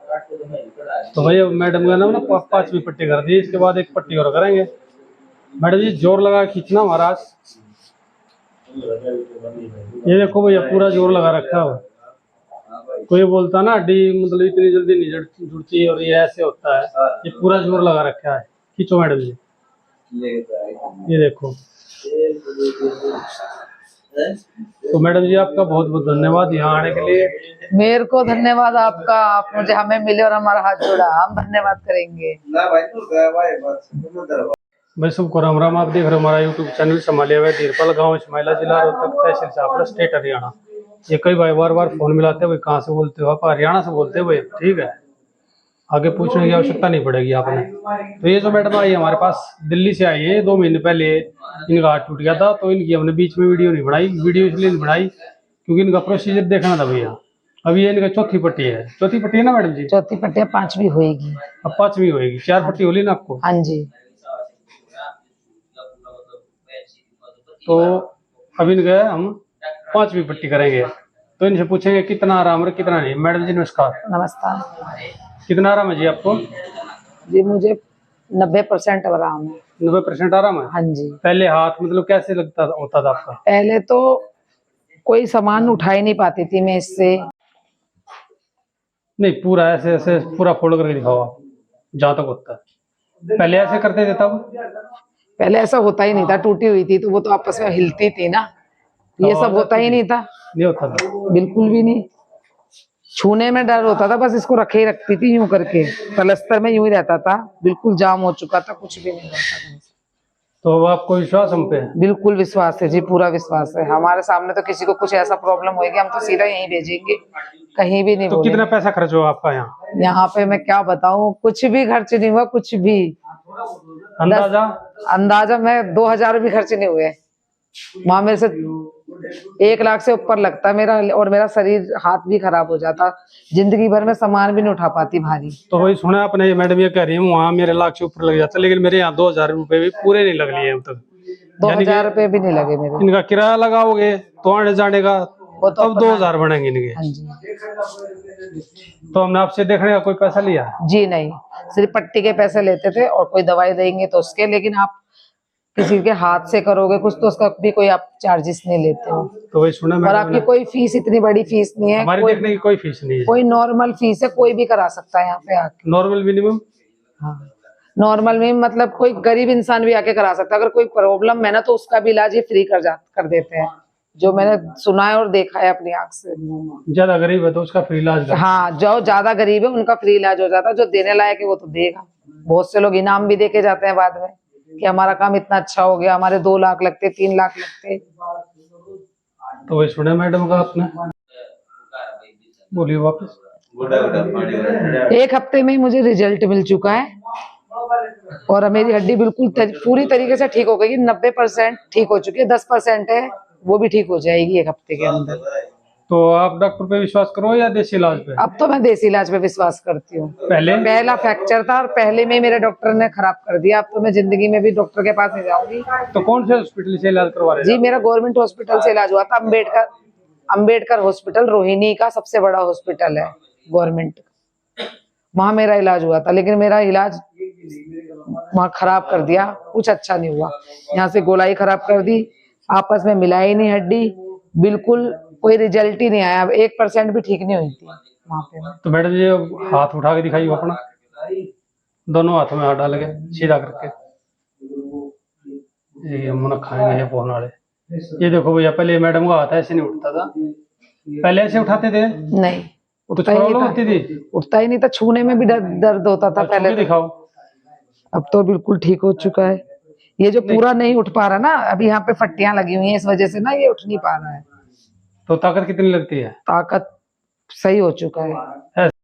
तो भैया मैडम का नाम ना 5वीं पट्टी कर दी, इसके बाद एक पट्टी और करेंगे। मैडम जी जोर लगा खींचना महाराज। ये देखो भैया पूरा जोर लगा रखा है। कोई बोलता ना हड्डी मतलब इतनी जल्दी नहीं जुड़ती और ये ऐसे होता है, ये पूरा जोर लगा रखा है। खींचो मैडम जी, ये देखो। तो मैडम जी आपका बहुत बहुत धन्यवाद यहाँ आने के लिए। मेरे को धन्यवाद आपका, आप मुझे हमें मिले और हमारा हाथ जोड़ा, हम धन्यवाद करेंगे। भाई सबको राम राम। आप देख रहे हो हमारा यूट्यूब चैनल संभालिया हुआ धीरपाल, गाँव इसमाइला, जिला रोहतक, तहसील छापरा, स्टेट हरियाणा। ये कई भाई बार बार फोन मिलाते हुए कहाँ से बोलते हो आप? हरियाणा से बोलते हुए, ठीक है, आगे पूछने की आवश्यकता नहीं पड़ेगी आपने। तो ये जो मैडम आई हमारे पास दिल्ली से आई है, 2 महीने पहले इनका हाथ टूट गया था, तो इनकी हमने बीच में वीडियो नहीं बनाई। वीडियो इसलिए नहीं बनाई क्योंकि इनका प्रोसीजर देखना था भैया। अभी ये इनका चौथी पट्टी है। चौथी पट्टी है ना मैडम जी? चौथी पट्टी 5वीं होगी। अब 5वीं होगी। 4 पट्टी होली ना आपको? हाँ जी। तो अभी इनका हम 5वीं पट्टी करेंगे, तो इनसे पूछेंगे कितना आराम है कितना नहीं। मैडम जी नमस्कार। नमस्कार। कितना आराम है जी आपको? जी मुझे 90% आराम है। 90% आराम है? हाँ जी। पहले हाथ मतलब कैसे लगता होता था आपका? पहले तो कोई सामान उठा ही नहीं पाती थी मैं इससे। नहीं पूरा ऐसे ऐसे पूरा फोल्ड करके दिखाओ आप, जहाँ तक होता है। पहले ऐसे करते थे तब? पहले ऐसा होता ही नहीं था, टूटी हुई थी तो वो तो आपस में हिलती थी ना, ये सब होता ही नहीं था। नहीं होता था बिल्कुल भी नहीं। छूने में डर होता था, बस इसको रखे ही रखती थी यूं करके, पलस्तर में यूं ही रहता था, बिल्कुल जाम हो चुका था, कुछ भी नहीं रहता था। तो अब आपको विश्वास हम पे? बिल्कुल विश्वास है जी, पूरा विश्वास है। हमारे सामने तो किसी को कुछ ऐसा प्रॉब्लम होगी हम तो सीधा यहीं भेजेंगे, कहीं भी नहीं। तो कितना पैसा खर्च हुआ आपका यहाँ? यहाँ पे मैं क्या बताऊं, कुछ भी खर्च नहीं हुआ, कुछ भी। अंदाजा मैं 2000 भी खर्च नहीं हुए वहां। मेरे से 1 लाख से ऊपर लगता मेरा, और मेरा शरीर हाथ भी खराब हो जाता, जिंदगी भर में सामान भी नहीं उठा पाती भारी। तो वही सुना आपने, मैडम ये कह रही हूँ वहाँ मेरे 1 लाख से ऊपर लग जाता, लेकिन मेरे यहाँ 2000 रुपए भी पूरे नहीं लग लिए अब तक। 2000 रुपए भी नहीं लगे मेरे। इनका किराया लगाओगे तो आने जाने का, वो तो तब 2000 बनेंगे इनके। हाँ जी। तो हमने आपसे देखने का कोई पैसा लिया? जी नहीं, सिर्फ पट्टी के पैसे लेते थे और कोई दवाई देंगे तो उसके, लेकिन आप किसी के हाथ से करोगे कुछ तो उसका भी कोई आप चार्जेस नहीं लेते हो। तो वही सुना। और आपकी कोई फीस, इतनी बड़ी फीस नहीं है, हमारी देखने की कोई फीस नहीं है, कोई नॉर्मल फीस है, कोई भी करा सकता है यहाँ पे आके। Normal minimum? हाँ नॉर्मल में मतलब कोई गरीब इंसान भी आके करा सकता है। अगर कोई प्रॉब्लम है ना तो उसका भी इलाज ये फ्री कर देते हैं, जो मैंने सुना है और देखा है अपनी आंख से। ज्यादा गरीब है तो उसका फ्री इलाज? हाँ, जो ज्यादा गरीब है उनका फ्री इलाज हो जाता है, जो देने लायक है वो तो देगा। बहुत से लोग इनाम भी देके जाते हैं बाद में कि हमारा काम इतना अच्छा हो गया, हमारे 2 लाख लगते, 3 लाख लगते। तो वही सुना मैडम का आपने? बोलिए वापस। 1 हफ्ते में मुझे रिजल्ट मिल चुका है और मेरी हड्डी बिल्कुल पूरी तरीके से ठीक हो गई। 90% ठीक हो चुकी है, 10% है वो भी ठीक हो जाएगी 1 हफ्ते के अंदर। तो आप डॉक्टर पे विश्वास करो या देसी इलाज पे? अब तो मैं देसी इलाज पे विश्वास करती हूँ। पहला फ्रैक्चर था और पहले में मेरे डॉक्टर ने खराब कर दिया, अब तो मैं जिंदगी में भी डॉक्टर के पास नहीं जाऊंगी। तो कौन से हॉस्पिटल से इलाज करवा रहे हैं? जी मेरा गवर्नमेंट हॉस्पिटल से इलाज हुआ था। अम्बेडकर हॉस्पिटल रोहिणी का सबसे बड़ा हॉस्पिटल है गवर्नमेंट, वहां मेरा इलाज हुआ था, लेकिन मेरा इलाज वहां खराब कर दिया, कुछ अच्छा नहीं हुआ। यहाँ से गोलाई खराब कर दी, आपस में मिला ही नहीं हड्डी, बिल्कुल कोई रिजल्ट ही नहीं आया। 1% भी ठीक नहीं हुई थी वहां पे। तो मैडम जी हाथ उठा के दिखाइए अपना, दोनों हाथों में हाथ डाल के सीधा करके। ये मन खाएंगे ये फोन वाले। ये देखो भैया, पहले मैडम का हाथ ऐसे नहीं उठता था, पहले ऐसे उठाते थे? नहीं उठता ही नहीं था। उठता ही नहीं था, छूने में भी दर्द होता था पहले। दिखाओ। अब तो बिल्कुल ठीक हो चुका है। ये जो पूरा नहीं उठ पा रहा ना, अभी यहाँ पे फट्टियां लगी हुई हैं, इस वजह से ना ये उठ नहीं पा रहा है। तो ताकत कितनी लगती है? ताकत सही हो चुका है।